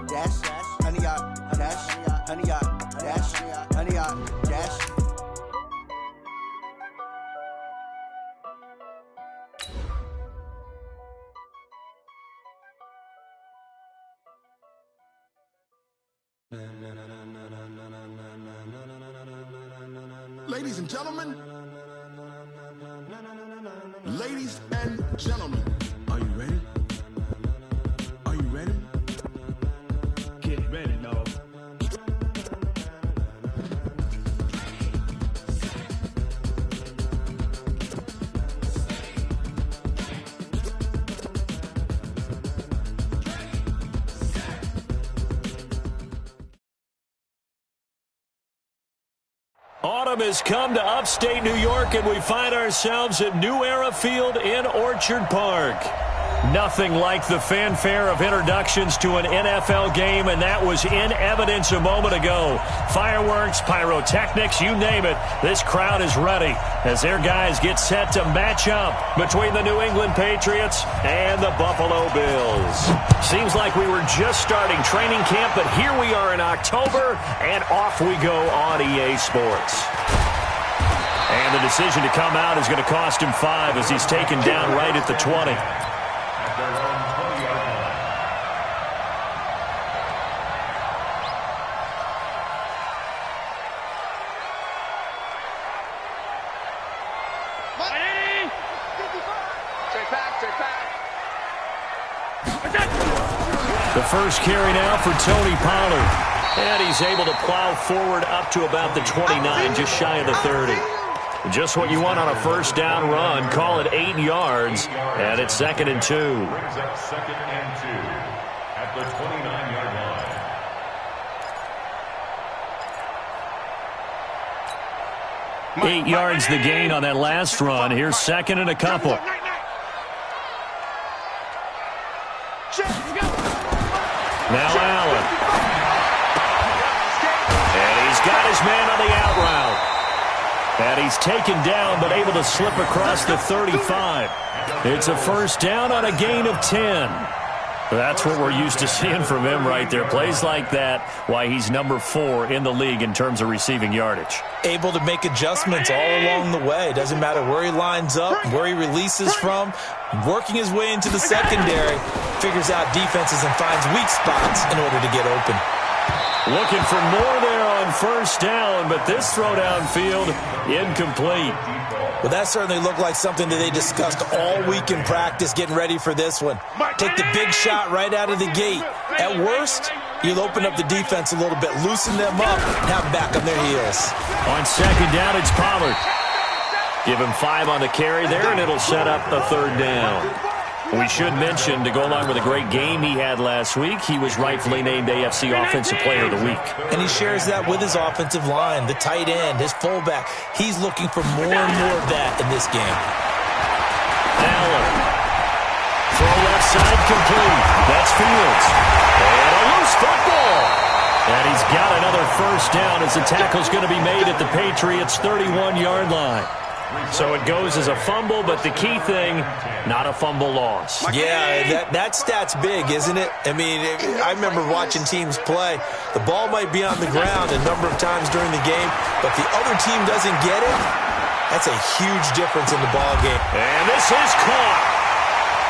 dash, 100 yard, dash, 100 yard, dash, 100 yard, dash. Ladies and gentlemen, ladies and gentlemen, are you ready? Are you ready? Get ready, dog. Autumn has come to upstate New York, and we find ourselves at New Era Field in Orchard Park. Nothing like the fanfare of introductions to an NFL game, and that was in evidence a moment ago. Fireworks, pyrotechnics, you name it. This crowd is ready as their guys get set to match up between the New England Patriots and the Buffalo Bills. Seems like we were just starting training camp, but here we are in October, and off we go on EA Sports. And the decision to come out is going to cost him 5 as he's taken down right at the 20. The first carry now for Tony Pollard. And he's able to plow forward up to about the 29, just shy of the 30. Just what you want on a first down run. Call it 8 yards, and it's 2nd and 2. Brings up 2nd and 2 at the 29-yard line. 8 yards the gain on that last run. Here's 2nd and a couple. Now Allen. And he's got his man on the out route. And he's taken down but able to slip across the 35. It's a first down on a gain of 10. That's what we're used to seeing from him right there. Plays like that, why he's number 4 in the league in terms of receiving yardage. Able to make adjustments all along the way. Doesn't matter where he lines up, where he releases from. Working his way into the secondary, figures out defenses and finds weak spots in order to get open. Looking for more there on first down, but this throw downfield incomplete. Well, that certainly looked like something that they discussed all week in practice, getting ready for this one. Take the big shot right out of the gate. At worst, you'll open up the defense a little bit, loosen them up, and have them back on their heels. On second down, it's Pollard. Give him 5 on the carry there, and it'll set up the 3rd down. We should mention, to go along with a great game he had last week, he was rightfully named AFC Offensive Player of the Week. And he shares that with his offensive line, the tight end, his fullback. He's looking for more and more of that in this game. Allen. Throw left side complete. That's Fields. And a loose football. And he's got another first down as the tackle's going to be made at the Patriots' 31-yard line. So it goes as a fumble, but the key thing, not a fumble loss. Yeah, that stat's big, isn't it? I mean, I remember watching teams play. The ball might be on the ground a number of times during the game, but the other team doesn't get it. That's a huge difference in the ball game. And this is caught.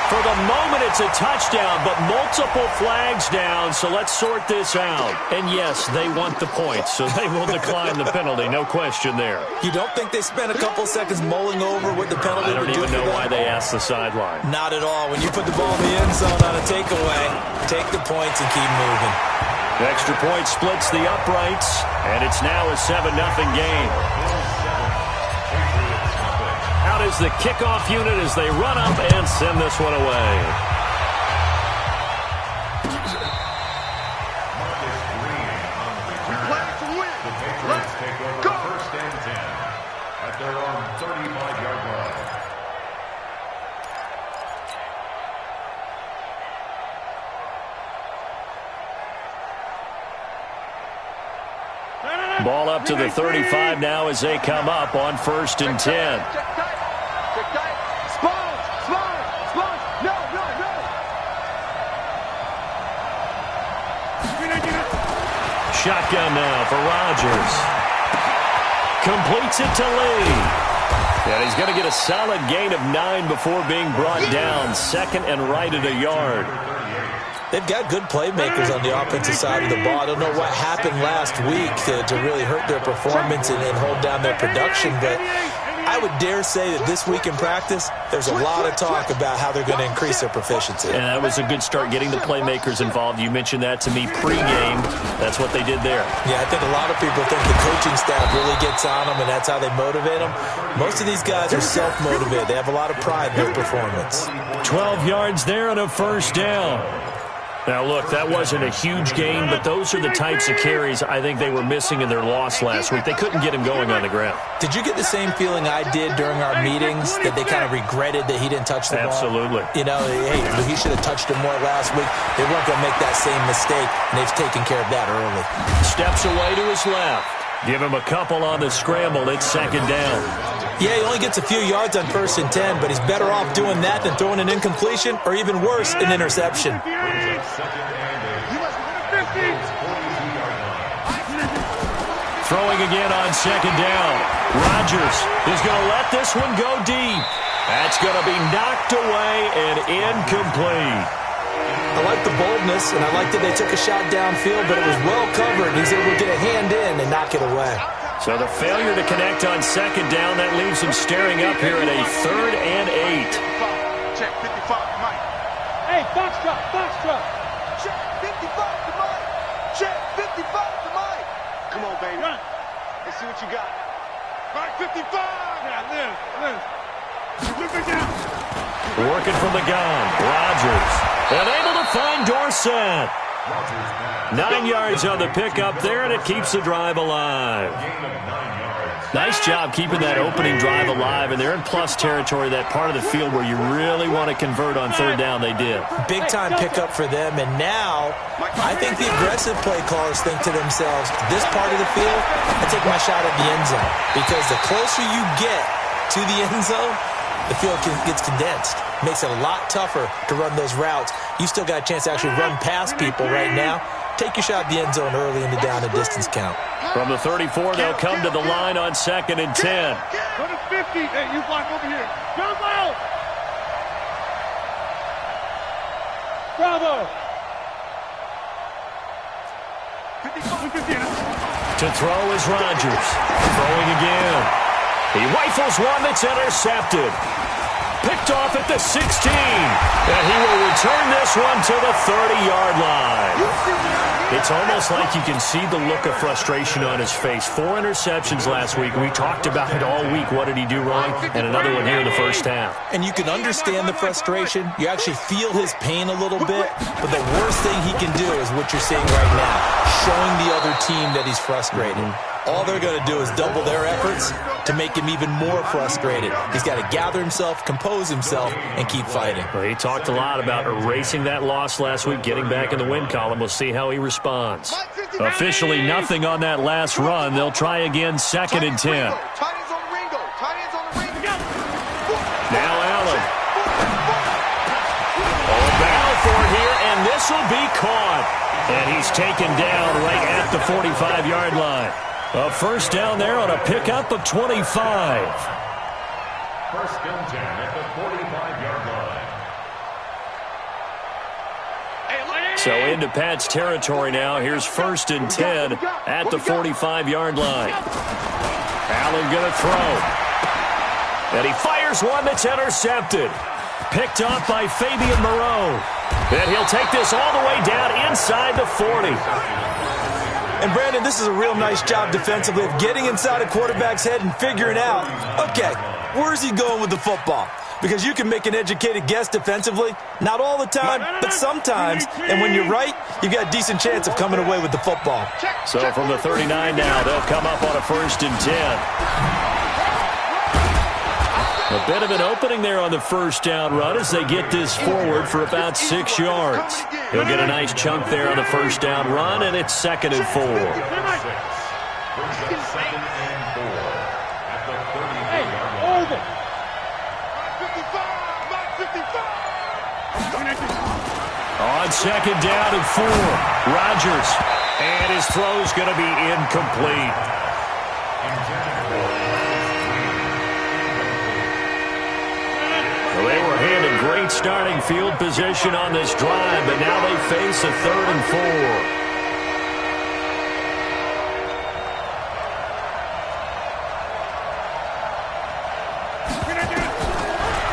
For the moment, it's a touchdown, but multiple flags down, so let's sort this out. And yes, they want the points, so they will decline the penalty, no question there. You don't think they spent a couple seconds mulling over what the penalty would do? I don't even know why they asked the sideline. Not at all. When you put the ball in the end zone on a takeaway, take the points and keep moving. The extra point splits the uprights, and it's now a 7-0 game. Out is the kickoff unit as they run up and send this one away. Let's go. 1st and 10 at their own 35-yard line. Ball up to the 35 now as they come up on 1st and 10. shotgun now for Rodgers. Completes it to Lee. And he's going to get a solid gain of 9 before being brought down. Second and right at a yard. They've got good playmakers on the offensive side of the ball. I don't know what happened last week to really hurt their performance and hold down their production, but I would dare say that this week in practice, there's a lot of talk about how they're going to increase their proficiency. And that was a good start, getting the playmakers involved. You mentioned that to me pregame. That's what they did there. Yeah, I think a lot of people think the coaching staff really gets on them, and that's how they motivate them. Most of these guys are self-motivated. They have a lot of pride in their performance. 12 yards there and a first down. Now, look, that wasn't a huge gain, but those are the types of carries I think they were missing in their loss last week. They couldn't get him going on the ground. Did you get the same feeling I did during our meetings, that they kind of regretted that he didn't touch the ball? Absolutely. You know, hey, he should have touched him more last week. They weren't going to make that same mistake, and they've taken care of that early. Steps away to his left. Give him a couple on the scramble. It's second down. Yeah, he only gets a few yards on 1st and 10, but he's better off doing that than throwing an incompletion or even worse, an interception. Throwing again on second down. Rodgers is going to let this one go deep. That's going to be knocked away and incomplete. I like the boldness, and I like that they took a shot downfield, but it was well covered. He's able to get a hand in and knock it away. So the failure to connect on second down, that leaves him staring up here at a 3rd and 8. Check 55 to Mike. Hey, Foxtrot. Check 55 to Mike. Check 55 to Mike. Come on, baby. Run. Let's see what you got. Mike 55. Yeah, live. Look it down. Working from the gun. Rodgers. And able to find Dorsett. 9 yards on the pickup there, and it keeps the drive alive. Nice job keeping that opening drive alive, and they're in plus territory, that part of the field where you really want to convert on 3rd down. They did. Big-time pickup for them, and now I think the aggressive play callers think to themselves, this part of the field, I take my shot at the end zone, because the closer you get to the end zone, the field gets condensed. Makes it a lot tougher to run those routes. You still got a chance to actually run past people right now. Take your shot at the end zone early in the down and distance count. From the 34, they'll come to the line on 2nd and 10. Go to 50. Hey, you block over here. Jump out. Bravo. 50. To throw is Rodgers. Throwing again. He rifles one that's intercepted. Picked off at the 16. And he will return this one to the 30-yard line. It's almost like you can see the look of frustration on his face. 4 interceptions last week. We talked about it all week. What did he do wrong? And another one here in the first half. And you can understand the frustration. You actually feel his pain a little bit. But the worst thing he can do is what you're seeing right now, showing the other team that he's frustrated. All they're going to do is double their efforts to make him even more frustrated. He's got to gather himself, compose himself, and keep fighting. Well, he talked a lot about erasing that loss last week, getting back in the win column. We'll see how he responds. Officially nothing on that last run. They'll try again, 2nd and 10. Now Allen. Battle for it here, and this will be caught. And he's taken down right at the 45-yard line. A first down there on a pickup of 25. 1st and 10 at the 45-yard line. So into Pat's territory now. Here's 1st and 10 at the 45-yard line. Allen going to throw. And he fires one that's intercepted. Picked off by Fabian Moreau. And he'll take this all the way down inside the 40. And, Brandon, this is a real nice job defensively of getting inside a quarterback's head and figuring out, okay, where's he going with the football? Because you can make an educated guess defensively. Not all the time, but sometimes. And when you're right, you've got a decent chance of coming away with the football. So from the 39 now, they'll come up on a 1st and 10. A bit of an opening there on the first down run as they get this forward for about 6 yards. He'll get a nice chunk there on the first down run, and it's 2nd and 4. Brings up 2nd and 4 at the 30-yard line. On second down and 4, Rodgers. And his throw's going to be incomplete. Well, they were handed great starting field position on this drive, but now they face a 3rd and 4.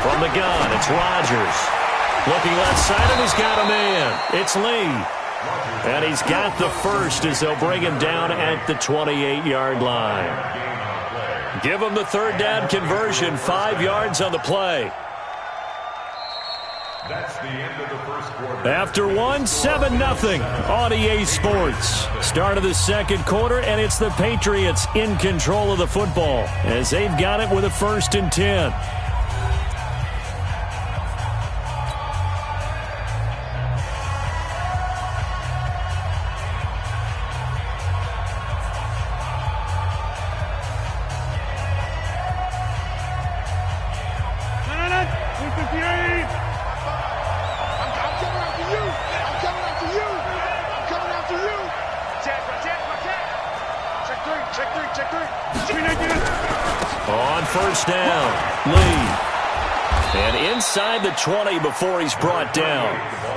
From the gun, it's Rodgers. Looking left side, and he's got a man. It's Lee. And he's got the first as they'll bring him down at the 28-yard line. Give him the 3rd down conversion, 5 yards on the play. That's the end of the first quarter. After 7-0 on EA Sports. Start of the second quarter, and it's the Patriots in control of the football as they've got it with a 1st and 10. On 1st down, Lee. And inside the 20 before he's brought down.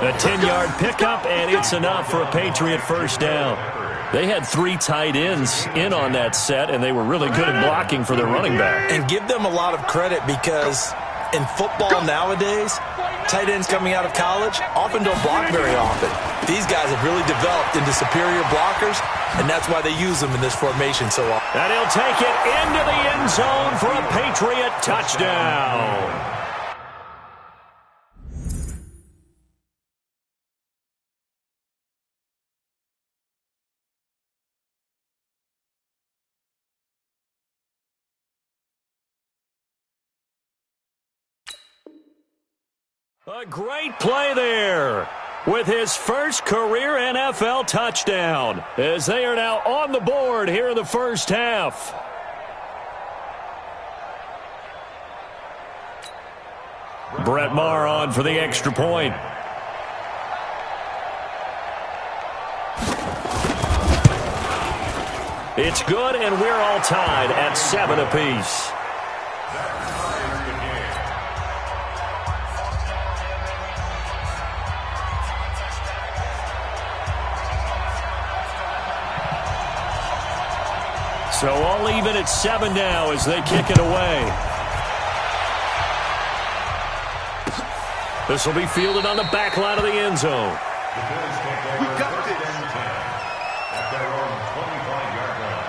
A 10-yard pickup, and it's enough for a Patriot 1st down. They had 3 tight ends in on that set, and they were really good at blocking for their running back. And give them a lot of credit because in football nowadays, tight ends coming out of college often don't block very often. These guys have really developed into superior blockers, and that's why they use them in this formation so often. And he'll take it into the end zone for a Patriot touchdown. A great play there with his first career NFL touchdown as they are now on the board here in the first half. Brett Maher on for the extra point. It's good, and we're all tied at 7 apiece. So all even at 7 now as they kick it away. This will be fielded on the back line of the end zone. The Bills take over We got 1st this. and 10 at their own 25-yard line.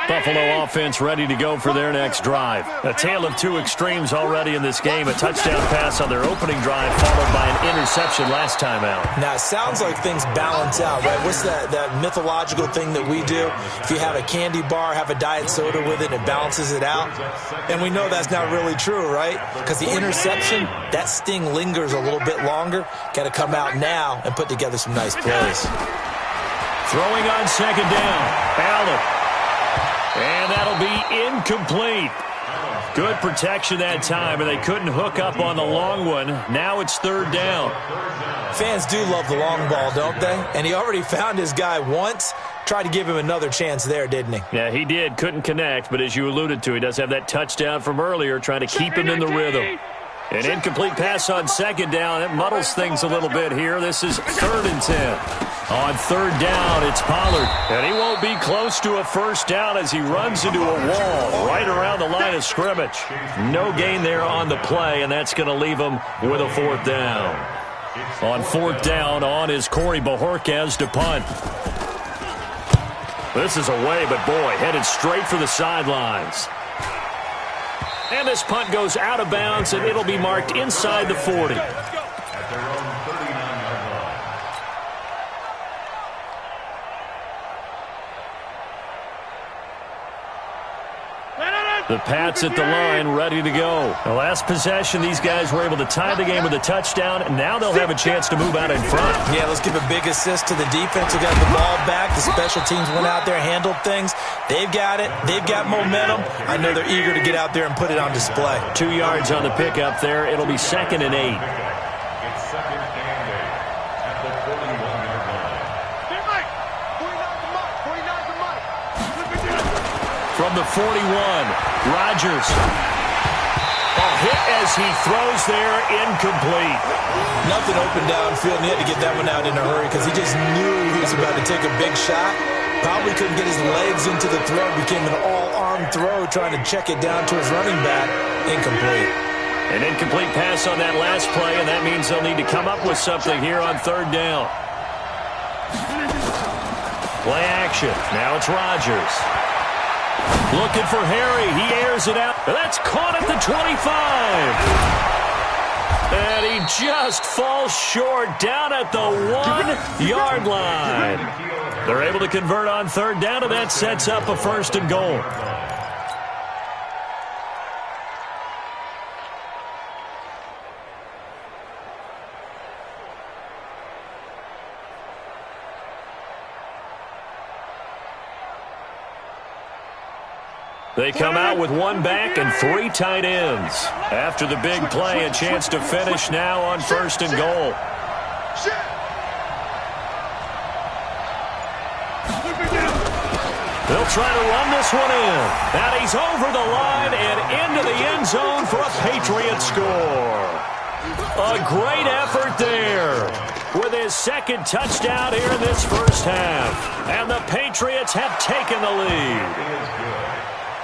Buffalo offense ready to go for their next drive. A tale of 2 extremes already in this game. A touchdown pass on their opening drive followed by an interception last time out. Now, it sounds like things balance out, right? What's that mythological thing that we do? If you have a candy bar, have a diet soda with it, it balances it out. And we know that's not really true, right? Because the interception, that sting lingers a little bit longer. Got to come out now and put together some nice plays. Throwing on second down. Allen. And that'll be incomplete. Good protection that time, and they couldn't hook up on the long one. Now it's 3rd down. Fans do love the long ball, don't they? And he already found his guy once. Tried to give him another chance there, didn't he? Yeah, he did. Couldn't connect, but as you alluded to, he does have that touchdown from earlier, trying to keep him in the rhythm. An incomplete pass on second down. It muddles things a little bit here. This is 3rd and 10. On 3rd down, it's Pollard. And he won't be close to a 1st down as he runs into a wall right around the line of scrimmage. No gain there on the play, and that's going to leave him with a 4th down. On 4th down, on is Corey Bojorquez to punt. This is away, but boy, headed straight for the sidelines. And this punt goes out of bounds, and it'll be marked inside the 40. At their own 39-yard line. The Pats at the line, ready to go. The last possession, these guys were able to tie the game with a touchdown, and now they'll have a chance to move out in front. Yeah, let's give a big assist to the defense who got the ball back. The special teams went out there, handled things. They've got it. They've got momentum. I know they're eager to get out there and put it on display. 2 yards on the pickup there. It'll be 2nd and 8. It's 2nd and 8 at the 41-yard line. From the 41, Rodgers. A hit as he throws there, incomplete. Nothing open downfield, and he had to get that one out in a hurry because he just knew he was about to take a big shot. Probably couldn't get his legs into the throw. Became an all-arm throw, trying to check it down to his running back. Incomplete. An incomplete pass on that last play, and that means they'll need to come up with something here on 3rd down. Play action. Now it's Rodgers. Looking for Harry. He airs it out. That's caught at the 25. And he just falls short down at the 1-yard line. They're able to convert on 3rd down, and that sets up a 1st and goal. They come out with 1 back and 3 tight ends. After the big play, a chance to finish now on 1st and goal. They'll try to run this one in. And he's over the line and into the end zone for a Patriots score. A great effort there with his 2nd touchdown here in this first half. And the Patriots have taken the lead.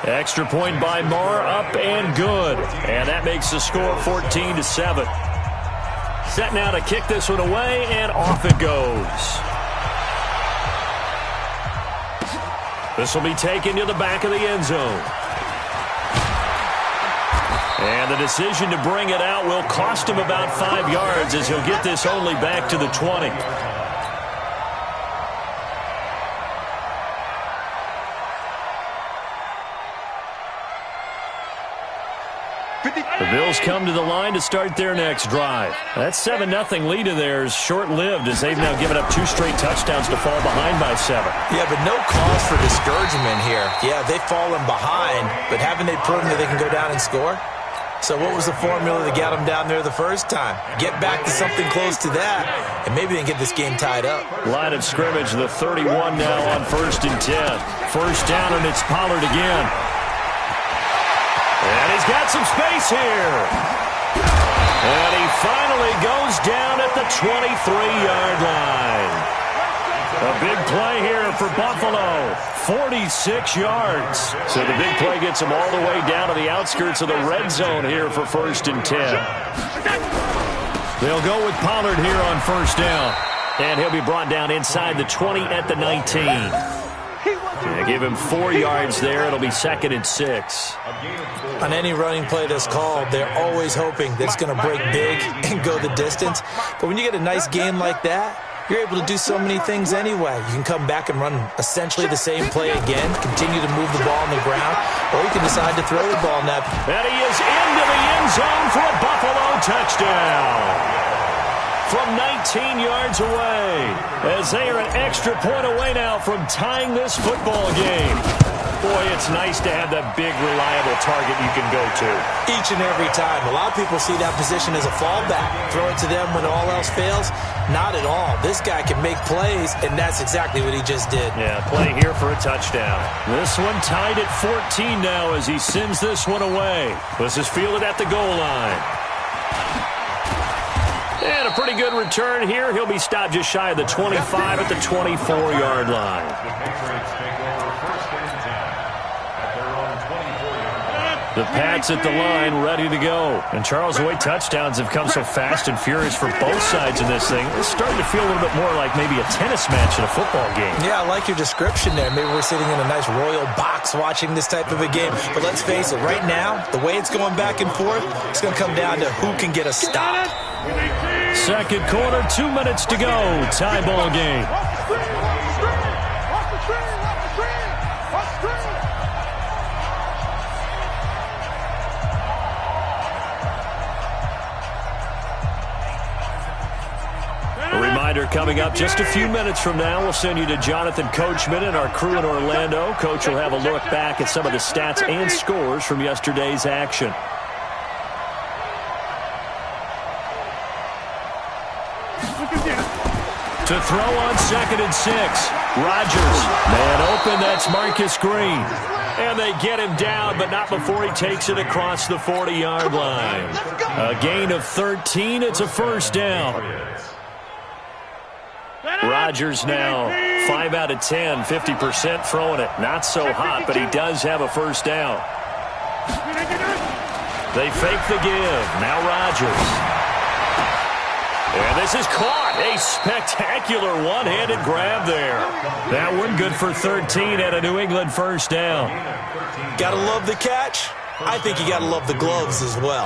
Extra point by Moore, up and good. And that makes the score 14-7. Set now to kick this one away, and off it goes. This will be taken to the back of the end zone. And the decision to bring it out will cost him about 5 yards as he'll get this only back to the 20. The Bills come to the line to start their next drive. That 7-0 lead of theirs short-lived as they've now given up 2 straight touchdowns to fall behind by 7. Yeah, but no cause for discouragement here. Yeah, they've fallen behind, but haven't they proven that they can go down and score? So what was the formula that got them down there the first time? Get back to something close to that, and maybe they can get this game tied up. Line of scrimmage, the 31 now on 1st and 10. 1st down, and it's Pollard again. And he's got some space here. And he finally goes down at the 23-yard line. A big play here for Buffalo. 46 yards. So the big play gets him all the way down to the outskirts of the red zone here for 1st and 10. They'll go with Pollard here on 1st down. And he'll be brought down inside the 20 at the 19. They give him 4 yards there. It'll be 2nd and 6. On any running play that's called, they're always hoping that it's going to break big and go the distance. But when you get a nice gain like that, you're able to do so many things anyway. You can come back and run essentially the same play again, continue to move the ball on the ground, or you can decide to throw the ball now. And he is into the end zone for a Buffalo touchdown. From 19 yards away, as they are an extra point away now from tying this football game. Boy, it's nice to have that big, reliable target you can go to. Each and every time. A lot of people see that position as a fallback. Throw it to them when all else fails. Not at all. This guy can make plays, and that's exactly what he just did. Yeah, play here for a touchdown. This one tied at 14 now as he sends this one away. This is fielded at the goal line. And a pretty good return here. He'll be stopped just shy of the 25 at the 24-yard line. The Patriots take over 1st and 10 at their own 24-yard line. The Pats at the line, ready to go. And Charles, the way touchdowns have come so fast and furious for both sides in this thing, it's starting to feel a little bit more like maybe a tennis match in a football game. Yeah, I like your description there. Maybe we're sitting in a nice royal box watching this type of a game. But let's face it, right now, the way it's going back and forth, it's going to come down to who can get a stop. Second quarter, 2 minutes to go. Tie ball game. Reminder coming up just a few minutes from now. We'll send you to Jonathan Coachman and our crew in Orlando. Coach will have a look back at some of the stats and scores from yesterday's action. To throw on 2nd and 6. Rodgers. Man open, that's Marcus Green. And they get him down, but not before he takes it across the 40-yard line. A gain of 13. It's a first down. Rodgers now 5 out of 10, 50% throwing it. Not so hot, but he does have a first down. They fake the give. Now Rodgers. And this is caught. A spectacular one-handed grab there. That one good for 13 at a New England first down. Gotta love the catch. I think you gotta love the gloves as well.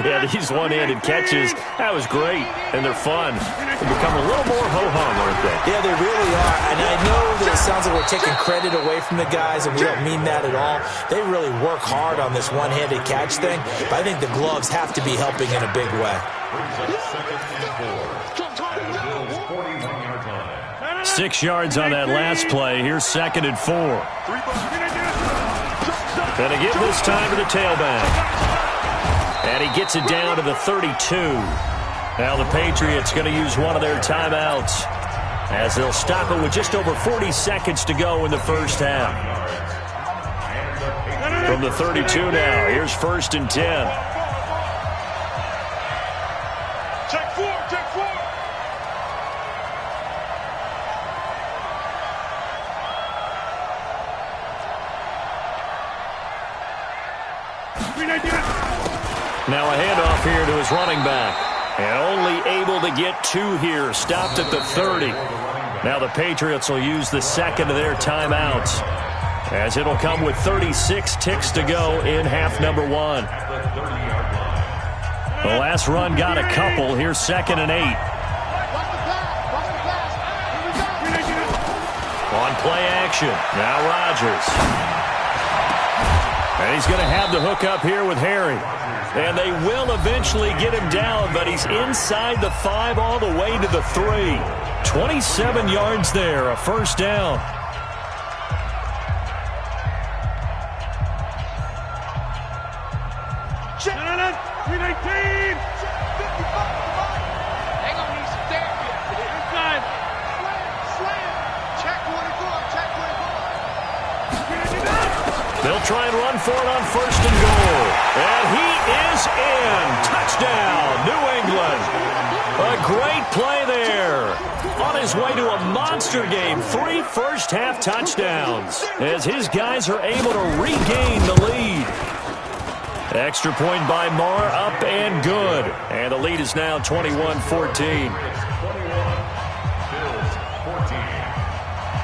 Yeah, these one-handed catches, that was great, and they're fun. They become a little more ho-hum, aren't they? Yeah, they really are. And I know that it sounds like we're taking credit away from the guys, and we don't mean that at all. They really work hard on this one-handed catch thing, but I think the gloves have to be helping in a big way. 6 yards on that last play. Here's 2nd and 4. And a give this time to the tailback. And he gets it down to the 32. Now the Patriots going to use one of their timeouts as they'll stop it with just over 40 seconds to go in the first half. From the 32 now, here's 1st and 10. Check 4, check 4. Now a handoff here to his running back. And only able to get 2 here. Stopped at the 30. Now the Patriots will use the second of their timeouts, as it'll come with 36 ticks to go in half number 1. The last run got a couple. Here's 2nd and 8. On play action. Now Rodgers. And he's going to have the hook up here with Harry. And they will eventually get him down, but he's inside the 5 all the way to the 3. 27 yards there, a first down. Check. 319. 55. They gonna need some therapy after this. Inside. Slam. Check 44. Check 44. They'll try and run for it on 1st and goal. And he is in. Touchdown, New England. A great play there. On his way to a monster game. 3 first-half touchdowns as his guys are able to regain the lead. Extra point by Marr, up and good. And the lead is now 21-14.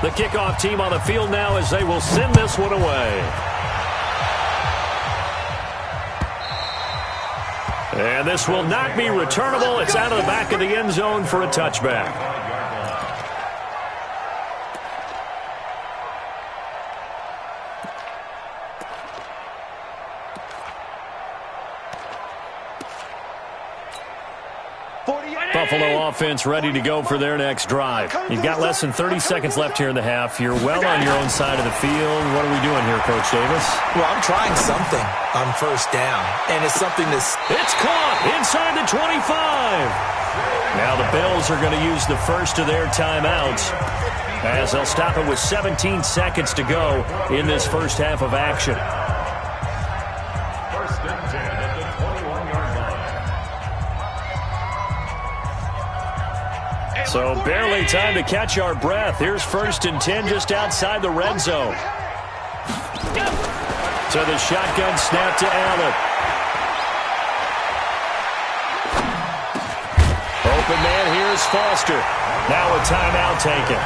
The kickoff team on the field now as they will send this one away. And this will not be returnable. It's out of the back of the end zone for a touchback. Buffalo offense ready to go for their next drive. You've got less than 30 seconds left here in the half. You're well on your own side of the field. What are we doing here, Coach Davis? Well, I'm trying something on first down, and it's something that's... It's caught inside the 25. Now the Bills are going to use the first of their timeouts as they'll stop it with 17 seconds to go in this first half of action. So barely time to catch our breath. Here's 1st and 10 just outside the red zone. So the shotgun snap to Allen. Open man, here's Foster. Now a timeout taken.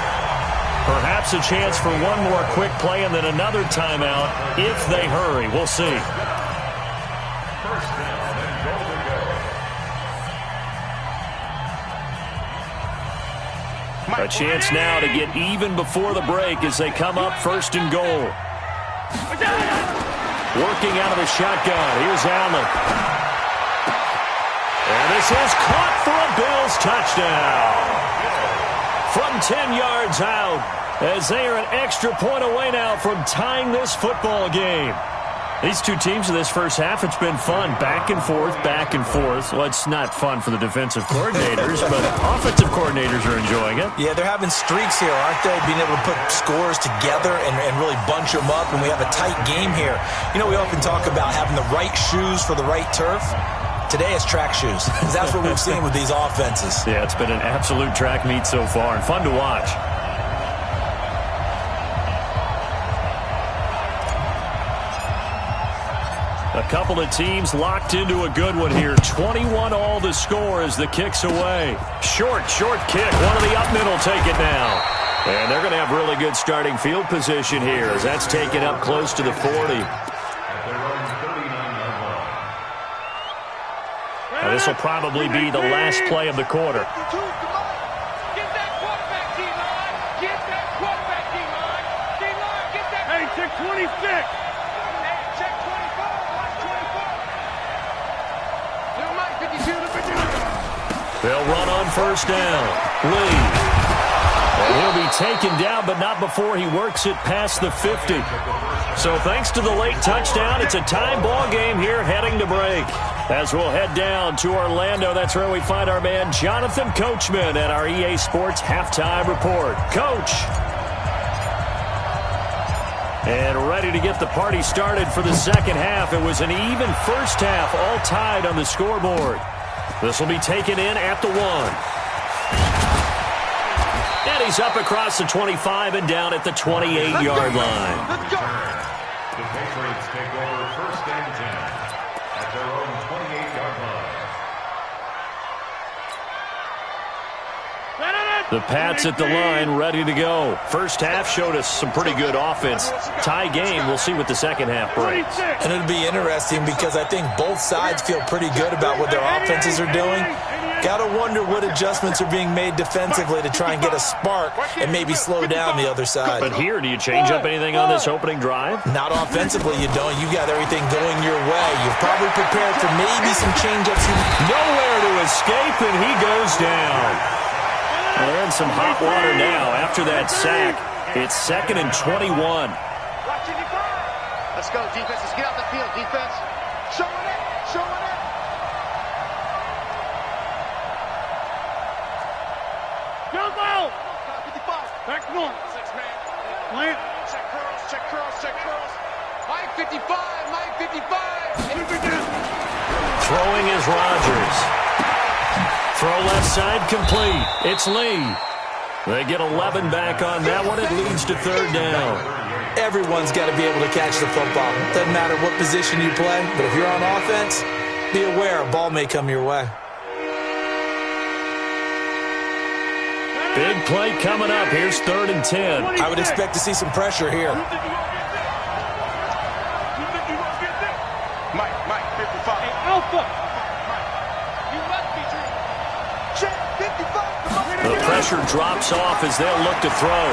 Perhaps a chance for one more quick play and then another timeout if they hurry. We'll see. A chance now to get even before the break as they come up 1st and goal. Working out of the shotgun. Here's Allen. And this is caught for a Bills touchdown. From 10 yards out, as they are an extra point away now from tying this football game. These two teams in this first half, it's been fun. Back and forth, back and forth. Well, it's not fun for the defensive coordinators, but offensive coordinators are enjoying it. Yeah, they're having streaks here, aren't they? Being able to put scores together and really bunch them up, and we have a tight game here. You know, we often talk about having the right shoes for the right turf. Today it's track shoes. That's what we've seen with these offenses. Yeah, it's been an absolute track meet so far and fun to watch. A couple of teams locked into a good one here. 21-all the score as the kick's away. Short kick. One of the up middle take it now. And they're going to have really good starting field position here as that's taken up close to the 40. Now, this will probably be the last play of the quarter. Get that quarterback, D-line. Get that quarterback, D-line. D-line, get that. Hey, check 26. Check 24. Watch 24. Never mind, 52. They'll run on first down. Lee. And he'll be taken down, but not before he works it past the 50. So thanks to the late touchdown, it's a time ball game here heading to break. As we'll head down to Orlando, that's where we find our man Jonathan Coachman at our EA Sports Halftime Report. Coach. And ready to get the party started for the second half. It was an even first half, all tied on the scoreboard. This will be taken in at the 1. And he's up across the 25 and down at the 28-yard line. The Patriots take over first and 10 at their own 28-yard line. The Pats at the line, ready to go. First half showed us some pretty good offense. Tie game, we'll see what the second half brings. And it'll be interesting because I think both sides feel pretty good about what their offenses are doing. Got to wonder what adjustments are being made defensively to try and get a spark and maybe slow down the other side. But here, do you change up anything on this opening drive? Not offensively, you don't. You got everything going your way. You've probably prepared for maybe some change-ups. Nowhere to escape, and he goes down. And some hot water now after that sack. It's 2nd and 21. Let's go, defense. Let's get out the field, defense. Showing it. Jump out. 55. Back one. 6 man. Plant. Check curls. Mike 55. Throwing is Rodgers. Throw left side complete. It's Lee. They get 11 back on that one. It leads to third down. Everyone's got to be able to catch the football. Doesn't matter what position you play, but if you're on offense, be aware a ball may come your way. Big play coming up. Here's 3rd and 10. I would expect to see some pressure here. Mike, 55. Hey, Alpha. You must be true. Check 55. The pressure drops off as they'll look to throw.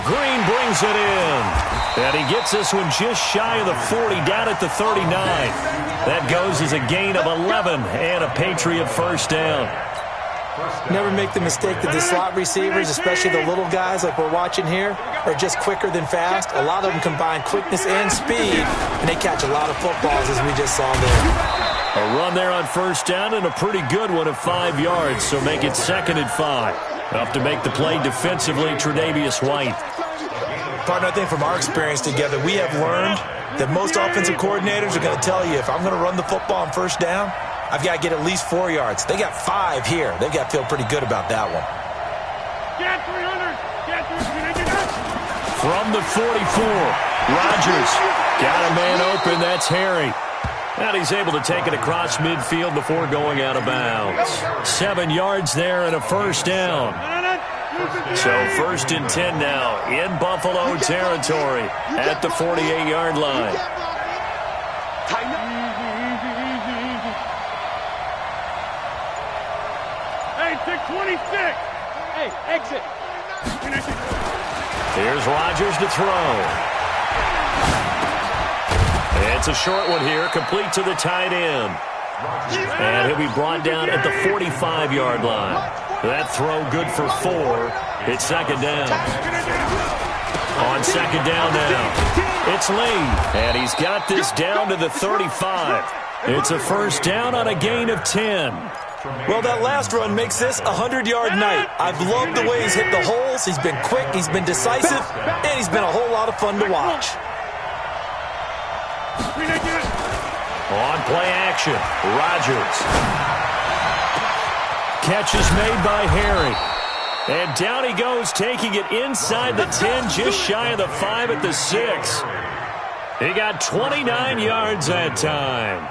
Green brings it in. And he gets this one just shy of the 40, down at the 39. That goes as a gain of 11 and a Patriot first down. Never make the mistake that the slot receivers, especially the little guys like we're watching here, are just quicker than fast. A lot of them combine quickness and speed, and they catch a lot of footballs, as we just saw there. A run there on first down and a pretty good one of 5 yards, so make it 2nd and 5. Up to make the play defensively, Tre'Davious White. Partner, I think from our experience together, we have learned that most offensive coordinators are going to tell you, if I'm going to run the football on first down, I've got to get at least 4 yards. They got 5 here. They've got to feel pretty good about that one. From the 44, Rodgers got a man open. That's Harry. And he's able to take it across midfield before going out of bounds. 7 yards there and a first down. So 1st and 10 now in Buffalo territory at the 48-yard line. Hey, 626. Hey, exit. Here's Rodgers to throw. And It's a short one here, complete to the tight end. And he'll be brought down at the 45-yard line. That throw good for 4. It's second down. On second down now, it's Lee. And he's got this down to the 35. It's a first down on a gain of 10. Well, that last run makes this a 100-yard night. I've loved the way he's hit the holes. He's been quick, he's been decisive, and he's been a whole lot of fun to watch. On play action, Rodgers. Catch is made by Harry. And down he goes, taking it inside the 10, just shy of the 5 at the 6. He got 29 yards that time.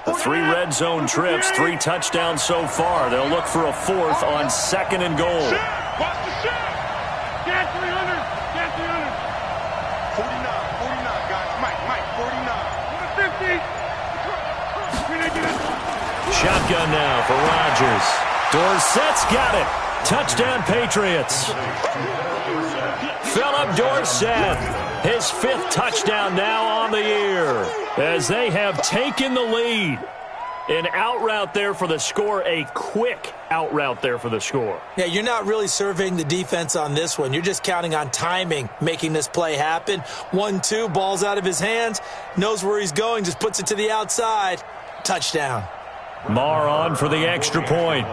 The 3 red zone trips, 3 touchdowns so far. They'll look for a 4th on second and goal. Watch the shot. Get 300. Get 300. 49, guys. Mike, 49. Shotgun now for Rodgers. Dorsett's got it. Touchdown, Patriots. Philip Dorsett, his 5th touchdown now on the year, as they have taken the lead. An out route there for the score, a quick out route there for the score. Yeah, you're not really surveying the defense on this one. You're just counting on timing, making this play happen. 1-2, ball's out of his hands, knows where he's going, just puts it to the outside. Touchdown. Marr on for the extra point.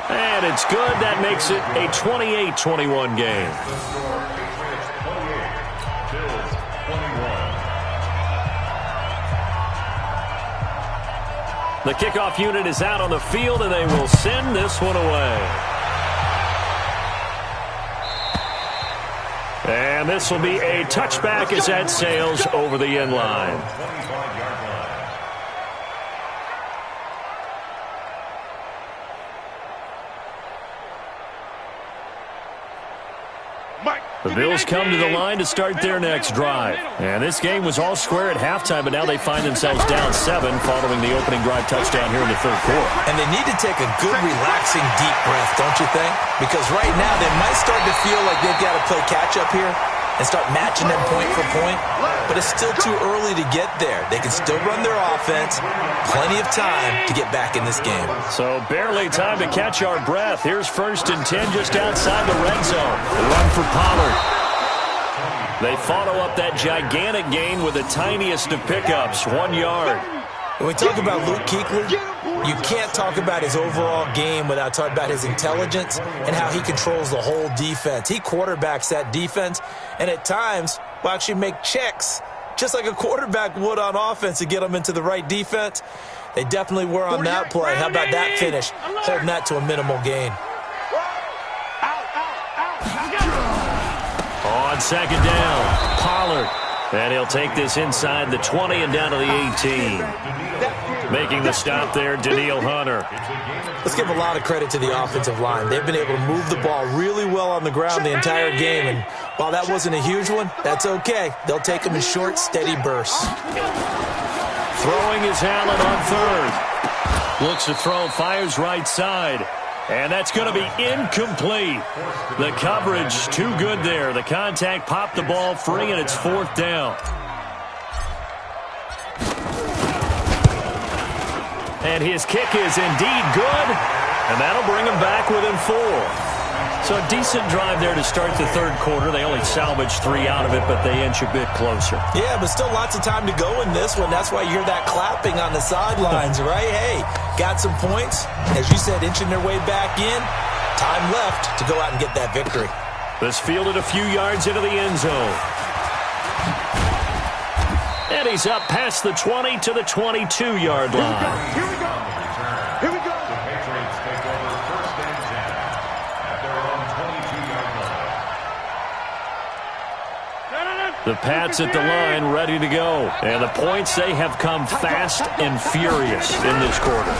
And it's good. That makes it a 28-21 game. Patriots 28, Bills 21. The kickoff unit is out on the field, and they will send this one away. And this will be a touchback as that sails over the end line. 25-yard line. The Bills come to the line to start their next drive. And this game was all square at halftime, but now they find themselves down 7 following the opening drive touchdown here in the third quarter. And they need to take a good, relaxing, deep breath, don't you think? Because right now they might start to feel like they've got to play catch-up here and start matching them point for point. But it's still too early to get there. They can still run their offense. Plenty of time to get back in this game. So barely time to catch our breath. Here's 1st and 10 just outside the red zone. The run for Pollard. They follow up that gigantic gain with the tiniest of pickups, 1 yard. When we talk about Luke Kuechly, you can't talk about his overall game without talking about his intelligence and how he controls the whole defense. He quarterbacks that defense, and at times will actually make checks, just like a quarterback would on offense to get them into the right defense. They definitely were on that play. How about that finish? Holding that to a minimal gain. On second down, Pollard. And he'll take this inside the 20 and down to the 18. Making the stop there, Danielle Hunter. Let's give a lot of credit to the offensive line. They've been able to move the ball really well on the ground the entire game. And while that wasn't a huge one, that's okay. They'll take them in short, steady bursts. Throwing is Allen on 3rd. Looks to throw, fires right side. And that's going to be incomplete. The coverage too good there. The contact popped the ball free, and it's 4th down. And his kick is indeed good, and that'll bring him back within 4. So a decent drive there to start the third quarter. They only salvaged 3 out of it, but they inch a bit closer. Yeah, but still lots of time to go in this one. That's why you hear that clapping on the sidelines, right? Hey, got some points. As you said, inching their way back in. Time left to go out and get that victory. This fielded a few yards into the end zone. And he's up past the 20 to the 22-yard line. Here we go. Here we go. The Patriots take over 1st and 10 at their own 22-yard line. The Pats at the line, ready to go. And the points, they have come fast and furious in this quarter.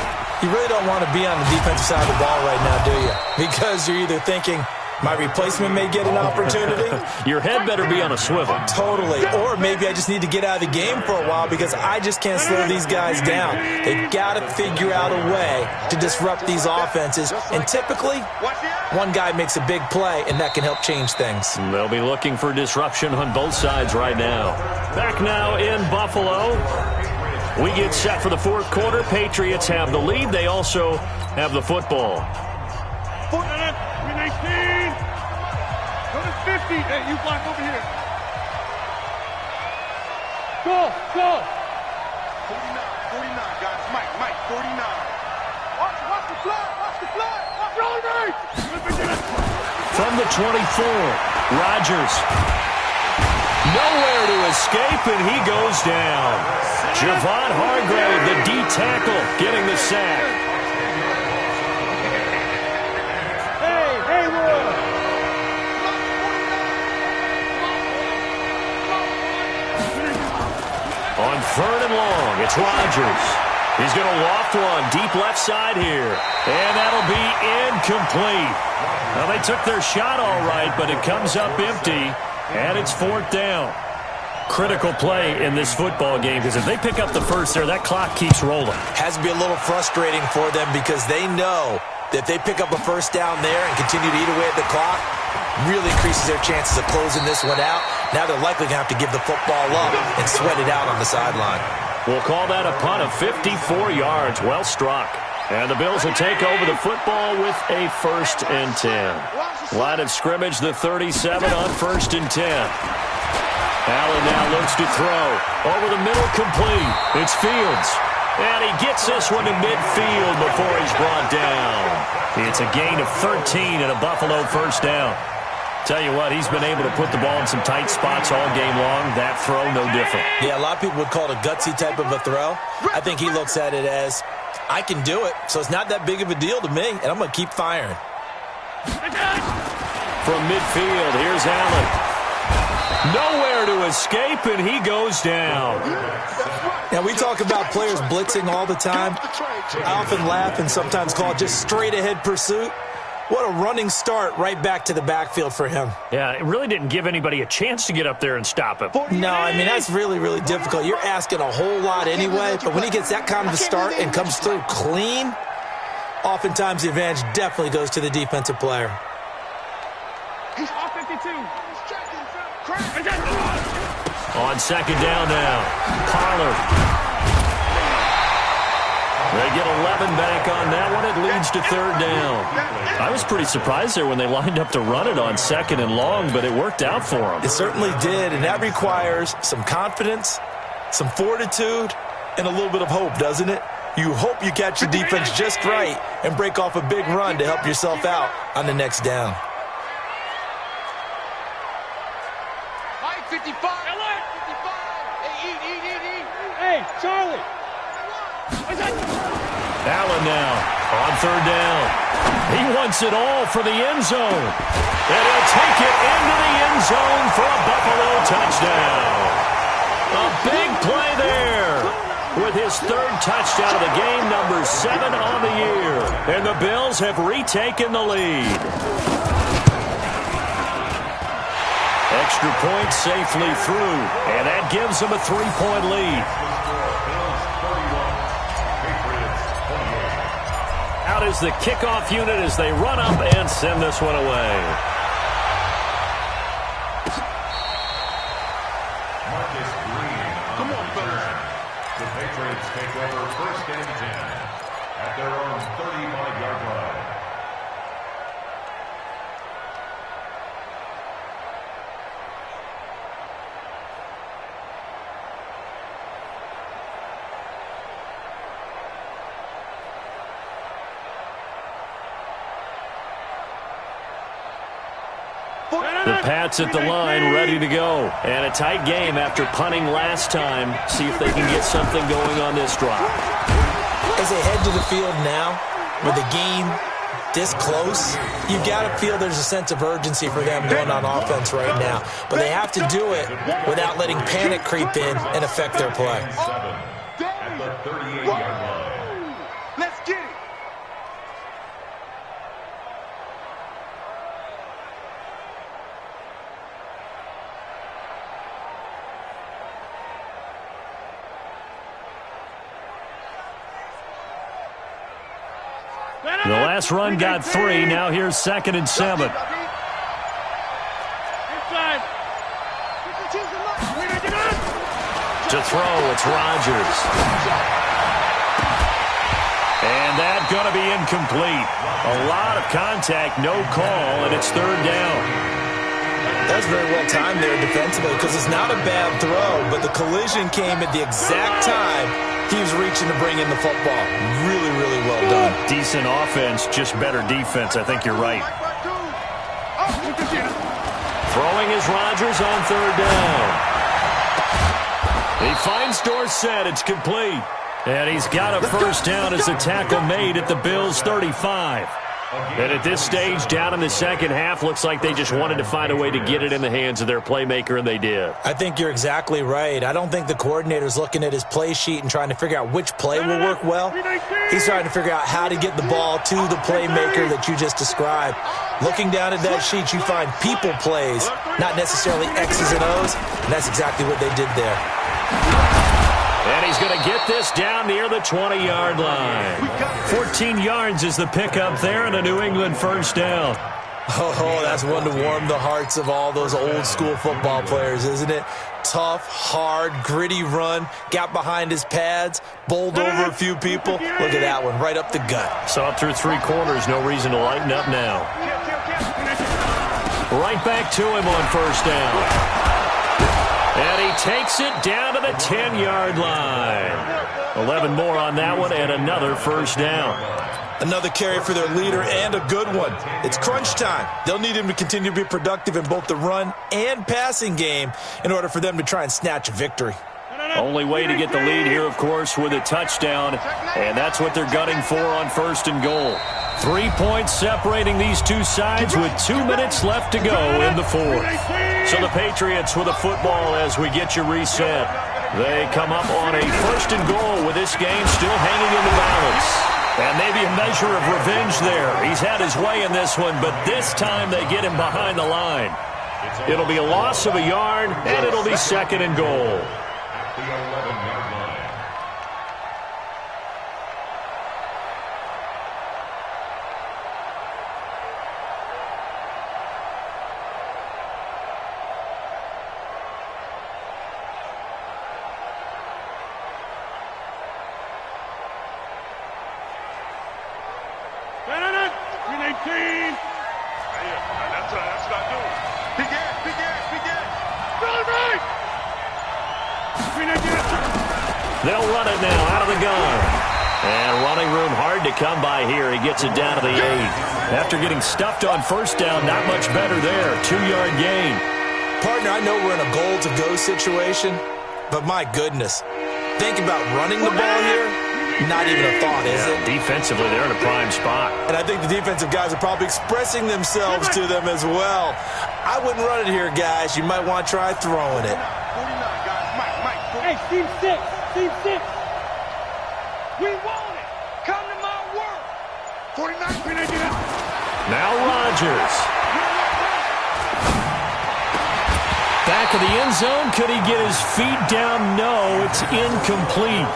You really don't want to be on the defensive side of the ball right now, do you? Because you're either thinking, My replacement may get an opportunity. Your head better be on a swivel. Totally. Or maybe I just need to get out of the game for a while because I just can't slow these guys down. They've got to figure out a way to disrupt these offenses. And typically, one guy makes a big play, and that can help change things. They'll be looking for disruption on both sides right now. Back now in Buffalo. We get set for the fourth quarter. Patriots have the lead. They also have the football. 19. Go to 50. Hey, you block over here. Go. 49, guys. Mike, 49. Watch the fly. Roll right. From the 24, Rodgers. Nowhere to escape, and he goes down. Javon Hargrave, the D tackle, getting the sack. On third and long, it's Rodgers. He's going to loft one deep left side here. And that'll be incomplete. Well, they took their shot all right, but it comes up empty, and it's fourth down. Critical play in this football game because if they pick up the first there, that clock keeps rolling. Has to be a little frustrating for them because they know that if they pick up a first down there and continue to eat away at the clock, really increases their chances of closing this one out. Now they're likely going to have to give the football up and sweat it out on the sideline. We'll call that a punt of 54 yards. Well struck. And the Bills will take over the football with a 1st and 10. Line of scrimmage, the 37 on 1st and 10. Allen now looks to throw. Over the middle, complete. It's Fields. And he gets this one to midfield before he's brought down. It's a gain of 13 and a Buffalo first down. Tell you what, he's been able to put the ball in some tight spots all game long. That throw, no different. Yeah, a lot of people would call it a gutsy type of a throw. I think he looks at it as, I can do it, so it's not that big of a deal to me, and I'm going to keep firing. From midfield, here's Allen. Nowhere to escape, and he goes down. Now, we talk about players blitzing all the time. I often laugh and sometimes call it just straight-ahead pursuit. What a running start right back to the backfield for him. Yeah, it really didn't give anybody a chance to get up there and stop him. No, I mean, that's really, really difficult. You're asking a whole lot anyway, but when he gets that kind of a start and comes through clean, oftentimes the advantage definitely goes to the defensive player. He's off 52. On second down now, Pollard. They get 11 back on that one. It leads to third down. I was pretty surprised there when they lined up to run it on second and long, but it worked out for them. It certainly did, and that requires some confidence, some fortitude, and a little bit of hope, doesn't it? You hope you catch the defense just right and break off a big run to help yourself out on the next down. Mike, 55. 55. Hey, eat. Hey, Charlie. Allen now on third down. He wants it all for the end zone. And he'll take it into the end zone for a Buffalo touchdown. A big play there with his third touchdown of the game, number 7 on the year. And the Bills have retaken the lead. Extra point safely through, and that gives them a 3-point lead. Out is the kickoff unit as they run up and send this one away. Marcus Green. Come on, fellas. The Patriots take over 1st and 10 at their own 35-yard line. The Pats at the line, ready to go. And a tight game after punting last time. See if they can get something going on this drive. As they head to the field now, with the game this close, you've got to feel there's a sense of urgency for them going on offense right now. But they have to do it without letting panic creep in and affect their play. At the 38-yard line. Let's get it. Last run got 3. Now here's 2nd and 7. To throw, it's Rodgers. And that's going to be incomplete. A lot of contact, no call, and it's 3rd down. That's very well timed there defensively because it's not a bad throw, but the collision came at the exact time he was reaching to bring in the football. Really, really well done. Decent offense, just better defense. I think you're right. Throwing is Rodgers on 3rd down. He finds Dorsett. It's complete. And he's got a 1st down as the tackle made at the Bills' 35. And at this stage, down in the second half, looks like they just wanted to find a way to get it in the hands of their playmaker, and they did. I think you're exactly right. I don't think the coordinator's looking at his play sheet and trying to figure out which play will work well. He's trying to figure out how to get the ball to the playmaker that you just described. Looking down at that sheet, you find people plays, not necessarily X's and O's, and that's exactly what they did there. And he's going to get this down near the 20-yard line. 14 yards is the pickup there, and a New England 1st down. Oh, that's one to warm the hearts of all those old-school football players, isn't it? Tough, hard, gritty run, got behind his pads, bowled over a few people. Look at that one, right up the gut. Saw it through 3 quarters, no reason to lighten up now. Right back to him on 1st down. And he takes it down to the 10-yard line. 11 more on that one, and another 1st down. Another carry for their leader, and a good one. It's crunch time. They'll need him to continue to be productive in both the run and passing game in order for them to try and snatch a victory. Only way to get the lead here, of course, with a touchdown, and that's what they're gunning for on 1st and goal. 3 points separating these two sides with 2 minutes left to go in the 4th. So the Patriots with a football as we get you reset. They come up on a 1st and goal with this game still hanging in the balance. And maybe a measure of revenge there. He's had his way in this one, but this time they get him behind the line. It'll be a loss of a yard, and it'll be 2nd and goal. The 11-yard line. They'll run it now out of the gun. And running room hard to come by here. He gets it down to the 8. After getting stuffed on 1st down, not much better there. 2-yard gain. Partner, I know we're in a goal-to-go situation, but my goodness. Think about running the ball here. Not even a thought, is it? Defensively, they're in a prime spot. And I think the defensive guys are probably expressing themselves to them as well. I wouldn't run it here, guys. You might want to try throwing it. 49, guys. Mike. Hey, team 6. Team 6. We want it. Come to my work. 49. Now Rodgers. Back of the end zone. Could he get his feet down? No, it's incomplete.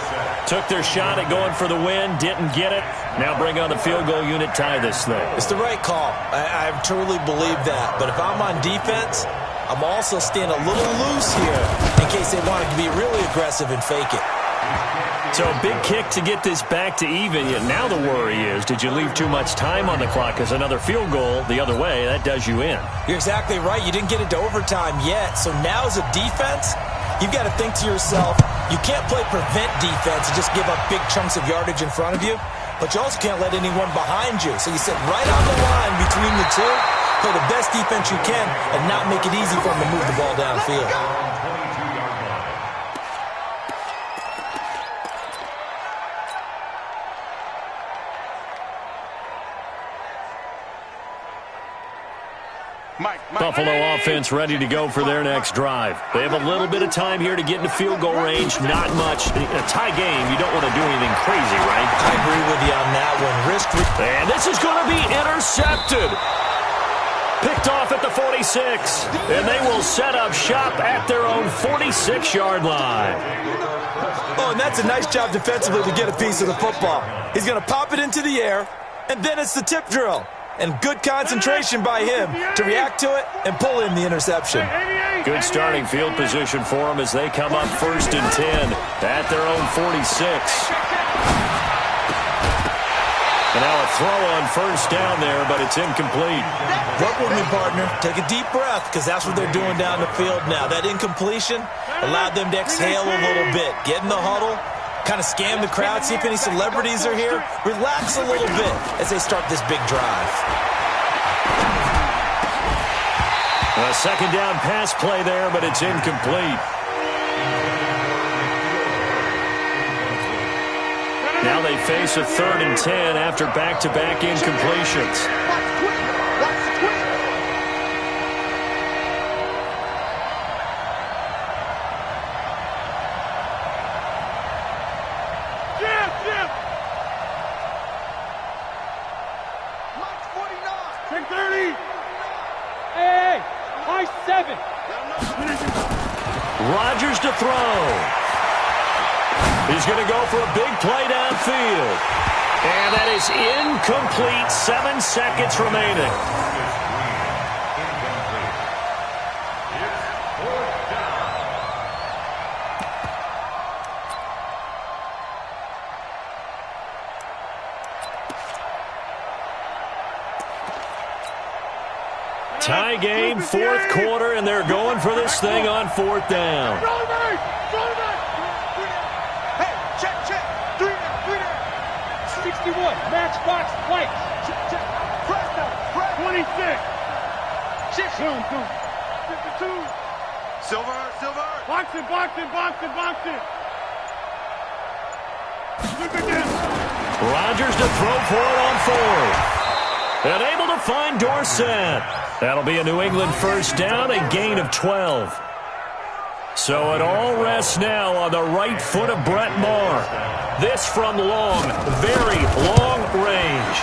Took their shot at going for the win, didn't get it. Now bring on the field goal unit, tie this thing. It's the right call. I truly believe that. But if I'm on defense, I'm also staying a little loose here in case they wanted to be really aggressive and fake it. So a big kick to get this back to even. Yet now the worry is, did you leave too much time on the clock? Because another field goal the other way, that does you in. You're exactly right. You didn't get it to overtime yet. So now as a defense, you've got to think to yourself, you can't play prevent defense and just give up big chunks of yardage in front of you, but you also can't let anyone behind you. So you sit right on the line between the two, play the best defense you can, and not make it easy for them to move the ball downfield. Buffalo offense ready to go for their next drive. They have a little bit of time here to get into field goal range. Not much. In a tie game, you don't want to do anything crazy, right? I agree with you on that one. And this is going to be intercepted. Picked off at the 46. And they will set up shop at their own 46-yard line. Oh, and that's a nice job defensively to get a piece of the football. He's going to pop it into the air, And then it's the tip drill. And good concentration by him to react to it and pull in the interception. Good starting field position for them as they come up 1st and 10 at their own 46. And now a throw on 1st down there, but it's incomplete. Work with me, partner. Take a deep breath, because that's what they're doing down the field now. That incompletion allowed them to exhale a little bit. Get in the huddle, kind of scan the crowd, see if any celebrities are here. Relax a little bit as they start this big drive. A 2nd down pass play there, but it's incomplete. Now they face a 3rd and 10 after back-to-back incompletions. Rodgers to throw. He's going to go for a big play downfield. And that is incomplete. 7 seconds remaining. Tie game, 4th quarter, and they're going for this thing on 4th down. Hey, check. 3 down. 61, matchbox white. Check. Press down. 26. 52. Silver. Boxing. Look at this. Rodgers to throw for it on 4th. And able to find Dorsett. That'll be a New England 1st down, a gain of 12. So it all rests now on the right foot of Brett Maher. This from long, very long range.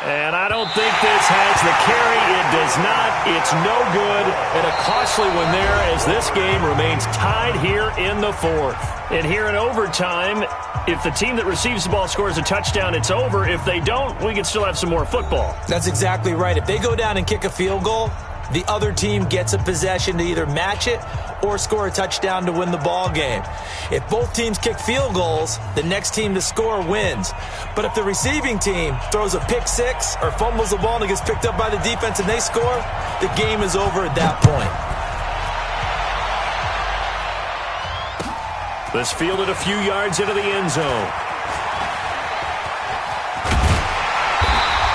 And I don't think this has the carry. It does not. It's no good. And a costly one there as this game remains tied here in the 4th. And here in overtime, if the team that receives the ball scores a touchdown, it's over. If they don't, we can still have some more football. That's exactly right. If they go down and kick a field goal, the other team gets a possession to either match it or score a touchdown to win the ball game. If both teams kick field goals, the next team to score wins. But if the receiving team throws a pick 6 or fumbles the ball and it gets picked up by the defense and they score, the game is over at that point. This fielded a few yards into the end zone.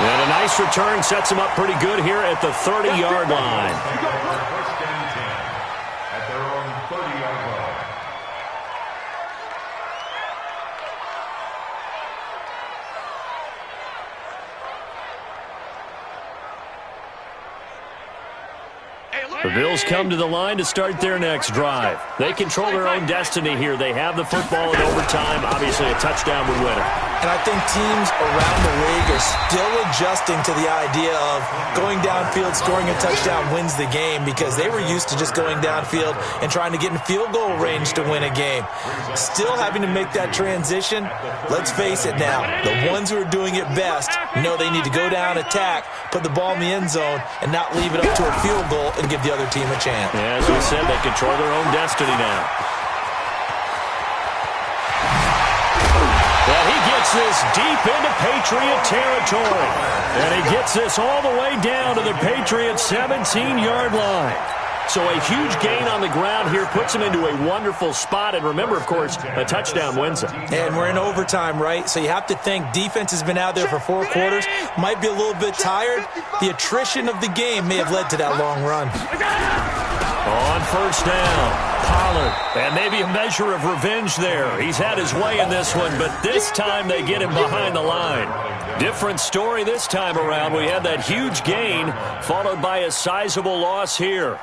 And a nice return sets him up pretty good here at the 30-yard line. First and 10 at their own 30-yard line. The Bills come to the line to start their next drive. They control their own destiny here. They have the football in overtime. Obviously, a touchdown would win it. And I think teams around the league are still adjusting to the idea of going downfield, scoring a touchdown wins the game, because they were used to just going downfield and trying to get in field goal range to win a game. Still having to make that transition. Let's face it now, the ones who are doing it best know they need to go down, attack, put the ball in the end zone, and not leave it up to a field goal and give the other team a chance. Yeah, as we said, they control their own destiny now. Well, he gets this deep into Patriot territory. And he gets this all the way down to the Patriots' 17-yard line. So a huge gain on the ground here puts him into a wonderful spot. And remember, of course, a touchdown wins it. And we're in overtime, right? So you have to think defense has been out there for 4 quarters, might be a little bit tired. The attrition of the game may have led to that long run. On first down, Pollard. And maybe a measure of revenge there. He's had his way in this one, but this time they get him behind the line. Different story this time around. We had that huge gain followed by a sizable loss here.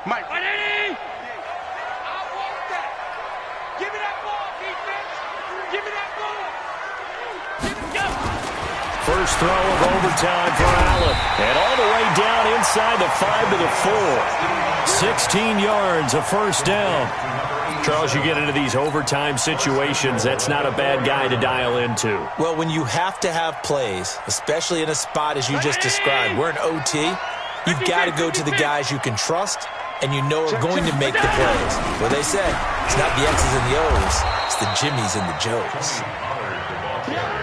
Mike. I want that. Give me that ball, defense. Give me that ball. First throw of overtime for Allen. And all the way down inside the 5 to the 4. 16 yards, a first down. Charles, you get into these overtime situations, that's not a bad guy to dial into. Well, when you have to have plays, especially in a spot as you just described, we're in OT, you've got to go to the guys you can trust and you know are going to make the plays. Well, they say it's not the X's and the O's, it's the Jimmies and the Joes.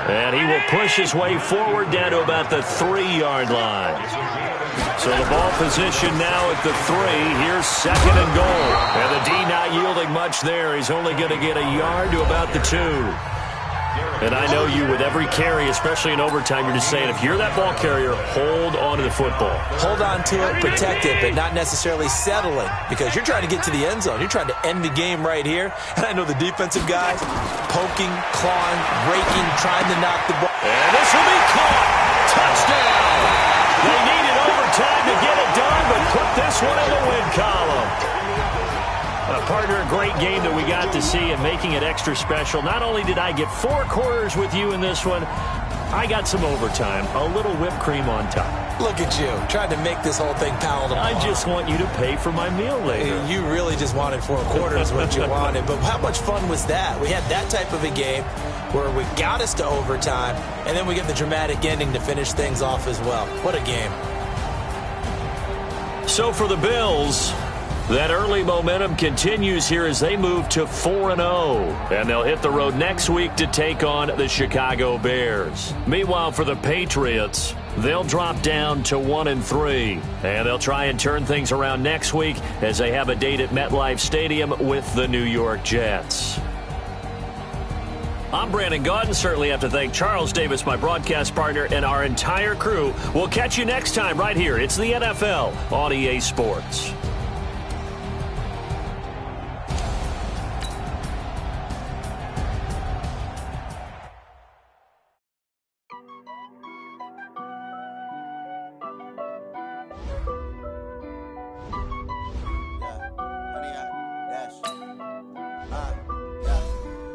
And he will push his way forward down to about the 3-yard line. So the ball position now at the 3. Here's second and goal. And the D not yielding much there. He's only going to get a yard to about the 2. And I know you, with every carry, especially in overtime, you're just saying, if you're that ball carrier, hold on to the football. Hold on to it, protect it, but not necessarily settling, because you're trying to get to the end zone. You're trying to end the game right here. And I know the defensive guys poking, clawing, raking, trying to knock the ball. And this will be caught. Touchdown. They needed overtime to get it done, but put this one in the win column. Partner, a great game that we got to see and making it extra special. Not only did I get 4 quarters with you in this one, I got some overtime, a little whipped cream on top. Look at you, trying to make this whole thing palatable. I just want you to pay for my meal later. You really just wanted 4 quarters what you wanted, but how much fun was that? We had that type of a game where we got us to overtime, and then we get the dramatic ending to finish things off as well. What a game. So for the Bills, that early momentum continues here as they move to 4-0. And they'll hit the road next week to take on the Chicago Bears. Meanwhile, for the Patriots, they'll drop down to 1-3. And they'll try and turn things around next week as they have a date at MetLife Stadium with the New York Jets. I'm Brandon Gaudin. Certainly have to thank Charles Davis, my broadcast partner, and our entire crew. We'll catch you next time right here. It's the NFL on EA Sports.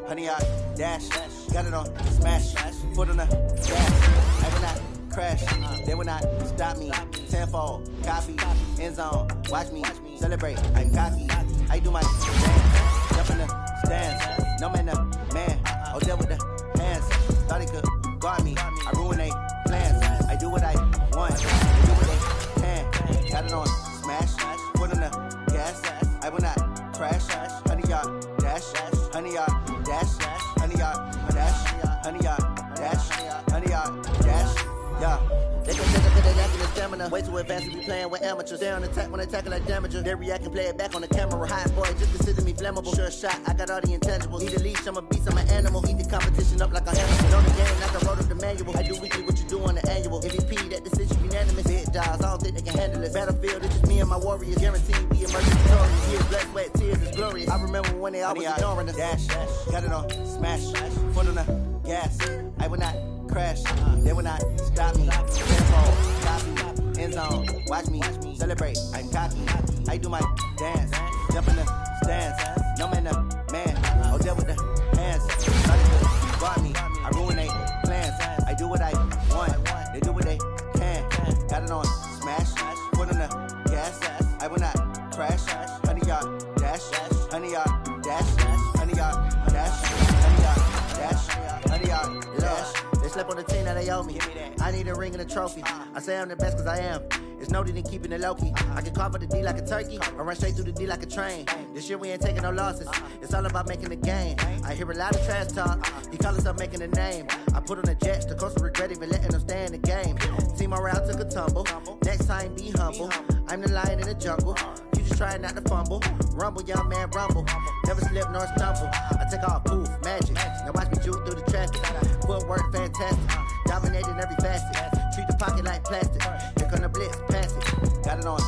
Honey, I dash, got it on, smash, foot on the gas. I will not crash, they will not stop me. Tenfold, copy, end zone, watch me celebrate. I'm cocky, I do my dance, jump in the stands. No man, the man, oh, deal with the hands. Thought he could guard me, I ruin they plans. I do what I want, they do what they can. Got it on, smash, foot on the gas. I will not crash, honey, y'all dash, honey, y'all. Dash, honey, y'all, dash, honey, y'all, dash, honey, y'all, dash, yeah. They can take up to their neck and the stamina. Way too advanced to be playing with amateurs. Stay on attack when attacking like damager. They react and play it back on the camera. Hot boy, just consider me flammable. Sure shot, I got all the intangibles. Need a leash, I'm a beast, I'm an animal. Eat the competition up like a hamster. On the game, like I wrote up the manual. I do weekly what you do on the annual. MVP, that decision unanimous. Big jobs, I don't think they can handle it. Battlefield, it's just me and my warriors. Guaranteed we emerge victorious. Here's blood, sweat, tears, it's glorious. I remember when they always ignoring us. Dash, got it on, smash, foot on the gas. I will not crash, they will not stop me. Tenfold, copy, end zone, watch me celebrate. I'm cocky, I do my dance, jump in the stands. No man, the man, oh, deal with the hands. Guard me, I ruin they plans. I do what I want, they do what they can. Got it on, smash, foot on the gas. I will not crash, honey, y'all dash, honey, y'all dash, honey, y'all dash, honey, y'all dash, honey, y'all dash. They slept on the team that they owe me. I need a ring and a trophy. I say I'm the best cause I am. It's no need in keeping it low-key. I can carve up the D like a turkey or run straight through the D like a train. This year we ain't taking no losses. It's all about making the game. I hear a lot of trash talk. He call himself making a name. I put on the Jets. The coach will regret even letting them stay in the game. Team morale took a tumble. Next time be humble. I'm the lion in the jungle. You just try not to fumble. Rumble, young man, rumble. Never slip nor stumble. I take off, poof, magic. Now watch me juke through the traffic. Footwork fantastic. Dominating every facet. Treat the pocket like plastic. Here come the blitz, pass it. Got it on